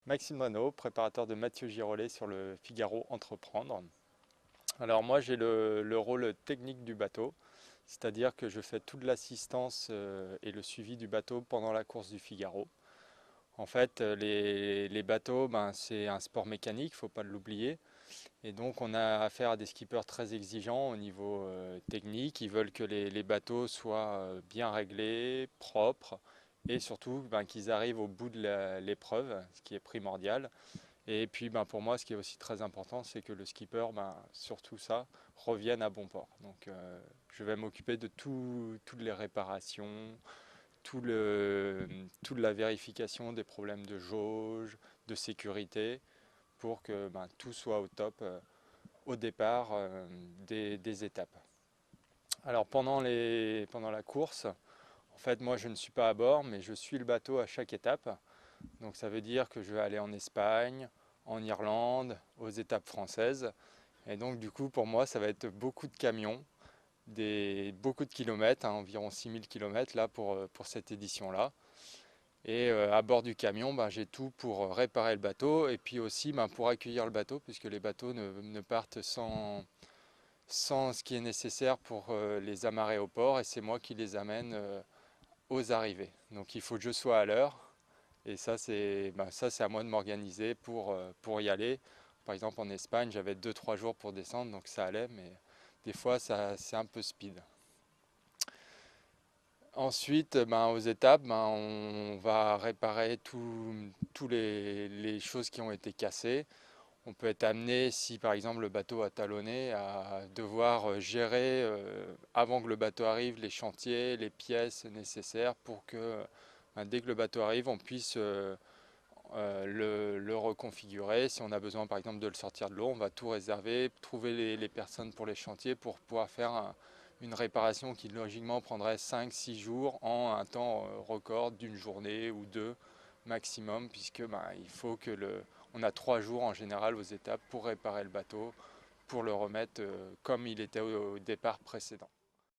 Maxime Renaud, préparateur de Mathieu Girolet sur le Figaro Entreprendre. Alors moi j'ai le rôle technique du bateau, c'est-à-dire que je fais toute l'assistance et le suivi du bateau pendant la course du Figaro. En fait, les bateaux, c'est un sport mécanique, il ne faut pas l'oublier. Et donc on a affaire à des skippers très exigeants au niveau technique. Ils veulent que les bateaux soient bien réglés, propres, et surtout qu'ils arrivent au bout de l'épreuve, ce qui est primordial. Et puis pour moi, ce qui est aussi très important, c'est que le skipper, surtout ça, revienne à bon port. Donc je vais m'occuper de toutes les réparations, tout le, toute la vérification des problèmes de jauge, de sécurité, pour que tout soit au top au départ des étapes. Alors pendant la course, en fait moi je ne suis pas à bord, mais je suis le bateau à chaque étape. Donc ça veut dire que je vais aller en Espagne, en Irlande, aux étapes françaises. Et donc du coup pour moi ça va être beaucoup de camions, beaucoup de kilomètres, environ 6000 kilomètres là pour cette édition-là. Et à bord du camion, j'ai tout pour réparer le bateau et puis aussi pour accueillir le bateau, puisque les bateaux ne partent sans ce qui est nécessaire pour les amarrer au port, et c'est moi qui les amène aux arrivées. Donc il faut que je sois à l'heure, et ça c'est à moi de m'organiser pour y aller. Par exemple en Espagne, j'avais 2 3 jours pour descendre, donc ça allait, mais des fois c'est un peu speed. Ensuite, aux étapes, on va réparer tous les choses qui ont été cassées. On peut être amené, si par exemple le bateau a talonné, à devoir gérer avant que le bateau arrive les chantiers, les pièces nécessaires pour que dès que le bateau arrive, on puisse le reconfigurer. Si on a besoin par exemple de le sortir de l'eau, on va tout réserver, trouver les personnes pour les chantiers pour pouvoir faire une réparation qui logiquement prendrait 5 6 jours en un temps record d'une journée ou deux maximum, puisque il faut que on a 3 jours en général aux étapes pour réparer le bateau, pour le remettre comme il était au départ précédent.